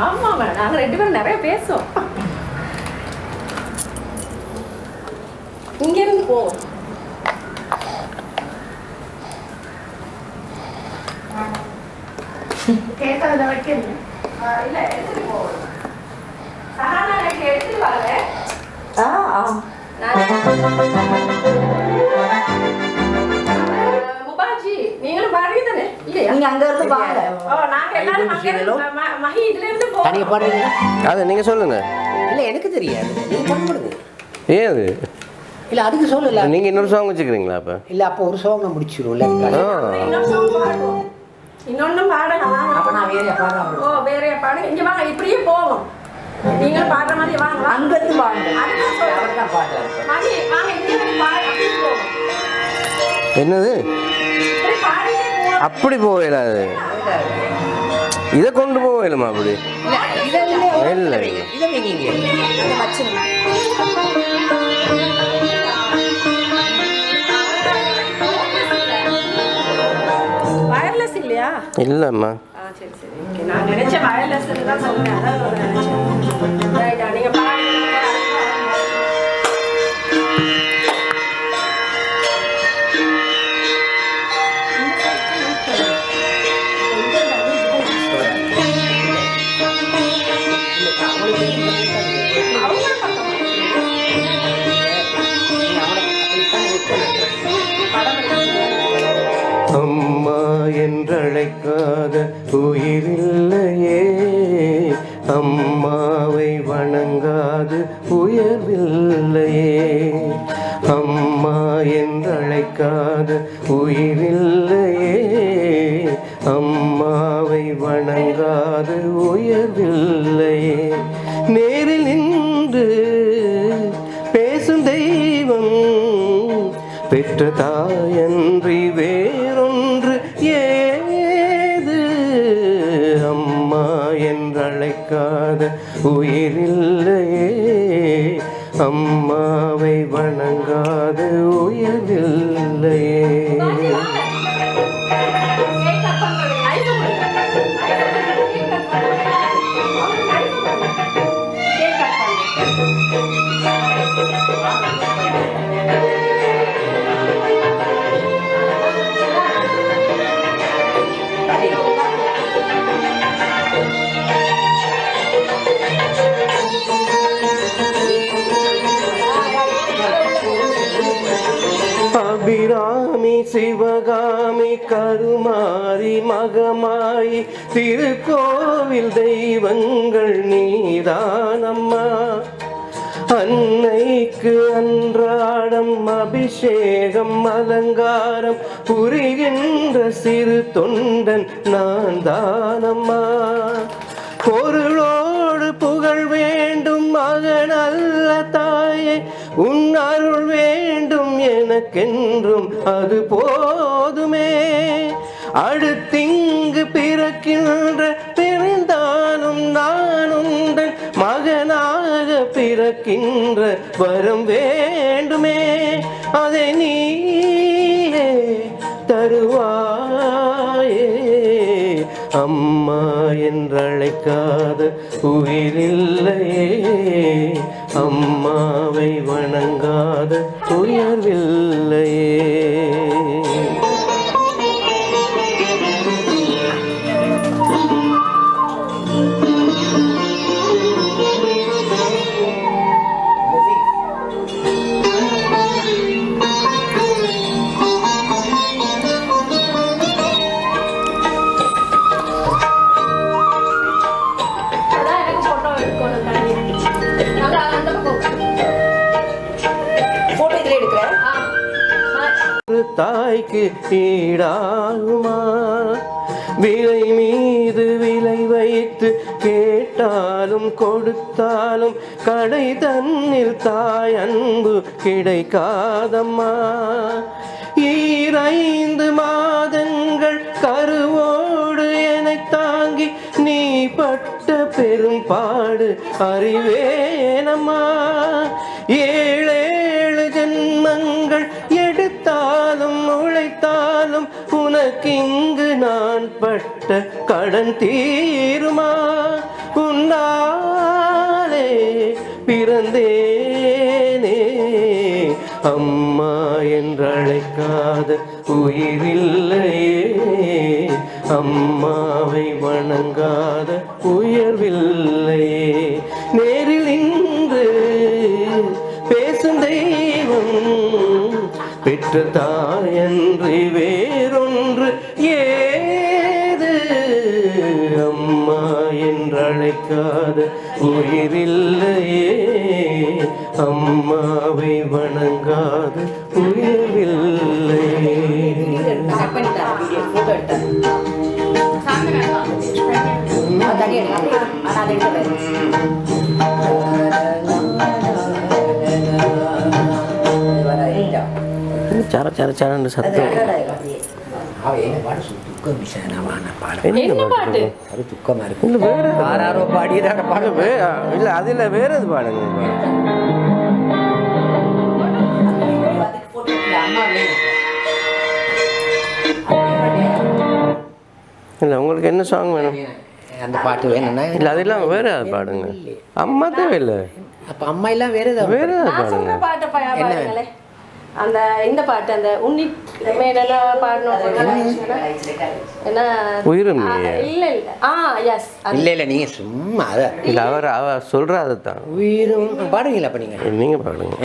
ஆமா நாங்க 2 பேரும் நிறைய பேசுவோம். இங்க இருந்து போ. கேட்டத வைக்கணும். இல்ல எடுத்துட்டு போ. சஹானா எனக்கு எடுத்துட்டு வாங்க. முபாஜி நீங்களும் பாடுறீங்க தானே? இல்லையா? நீங்க அங்க இருந்து வாங்க. நாங்க எல்லாரும் மஹி இதுல இருந்து போ. தனியா பாடுறீங்களா? அது நீங்க சொல்லுங்க. இல்ல எனக்கு தெரியாது. நீங்க பாடுங்க. ஏன் அது? இல்ல அதுக்கு சொல்லல. நீங்க இன்னொரு சாங் வச்சுக்கிறீங்களா அப்ப? இல்ல அப்ப ஒரு சாங் முடிச்சிருவோம்ல. இன்னொரு சாங் பாடுவோம். இன்னொன்னு பாடலாம். அப்ப நான் வேறயா பாடுறேன். வேறயா பாடுங்க. இங்க வாங்க இப்படியே போவோம். நீங்க பாடுற மாதிரி வாங்க. அங்க இருந்து வாங்க. அவர்தான் பாடுறாரு. மணி வாங்க இங்க வந்து பாடு அப்படி போவோம். என்னது? இப்படி பாடிட்டே போவோம். அப்படி போவேல அது. இத கொண்டு போவேலமா அப்படி? இல்ல இத நீங்க அத வச்சிருங்க. வயர்லெஸ் இல்லையா? இல்லம்மா. சரி சரி ஓகே. நான் நினைச்ச வயர்லெஸ் தான் சொன்னேன். அதான் நினைச்சேன். ரைட்டா நீங்க பாடுங்க. அம்மா என்றழைக்காத உயிரில்லையே, அம்மாவை வணங்காது உயர்வில்லையே. அம்மா என்றழைக்காத உயிரில்லையே, அம்மாவை வணங்காது உயர்வில்லையே. நேரில் நின்று பேசும் தெய்வம் பெற்ற தாயன்றி வேறொன்று ஏது. அம்மா என்றழைக்காத உயிரில்லையே, அம்மாவை வணங்காத உயர்வில்லையே. அபிராமி சிவகாமி கருமாரி மகமாயி திருக்கோவில் தெய்வங்கள் நீதானம்மா. அன்னைக்கு அன்றாடம் அபிஷேகம் அலங்காரம் புரிகின்ற சிறு தொண்டன் நான் தானம்மா. பொருளோடு புகழ் வேண்டும் மகனல்ல தாயே, உன் அருள் வேண்டும் எனக்கென்றும் அது போதுமே. அடுத்திங்கு பிறக்கின்ற பிறந்தாலும் நான் உந்தன் மகனாக பிறக்கின்ற வரம் வேண்டுமே. அதை நீயே தருவாயே. அம்மா என்றழைக்காத உயிரில்லையே, அம்மாவை வணங்காத உயர்வில்லையே. தாய்க்கு ஈடாகுமா? விலை மீது விலை வைத்து கேட்டாலும் கொடுத்தாலும் கடை தன்னில் தாய் அன்பு கிடைக்காதம்மா. 2 மாதங்கள் கருவோடு என்னை தாங்கி நீ பட்ட பெரும்பாடு அறிவேனம்மா. 7 ஜென்மங்கள் எடுத்தாலும் உழைத்தாலும் உனக்கு இங்கு நான் பட்ட கடன் தீருமா உன்னாலே பிறந்தேனே அம்மா என்றழைக்காத உயிரில்லையே அம்மாவை வணங்காத உயர்வில்லையே நேரில் இன்று பேசும் தெய்வம் பெற்ற தாயன்றி வேறொன்று ஏது அம்மா என்றழைக்காத உயிரில்லையே அம்மாவை வணங்காத உயர்வில்லையே சர சர சரன்னு சத்தம் என்ன பாட்டு என்ன பாட்டு? அது துக்கமா இருக்கு இல்லை வேற ஆறாரோ பாடியதான பாடு இல்லை அதில் வேற எது பாடுங்க இல்லை உங்களுக்கு என்ன சாங் வேணும் அந்த பாட்டு வேணும்னா இல்லை அதெல்லாம் வேற ஏதாவது பாடுங்க அம்மா தேவையில்லை அப்ப அம்மா எல்லாம் வேற ஏதாவது வேற ஏதாவது நான் பாடுங்க சொல்ற பாட்டை பாருங்களே. அந்த இந்த பாட்டு அந்த உன்னி மேல பாடணும் என்ன உயிரும் நீயே. இல்ல இல்ல எஸ் இல்ல இல்ல நீங்க சும்மா அத இல்லை அவர் சொல்கிறா அதை தான் உயிரும் பாடுவீங்களா அப்ப நீங்க நீங்கள் பாடுங்க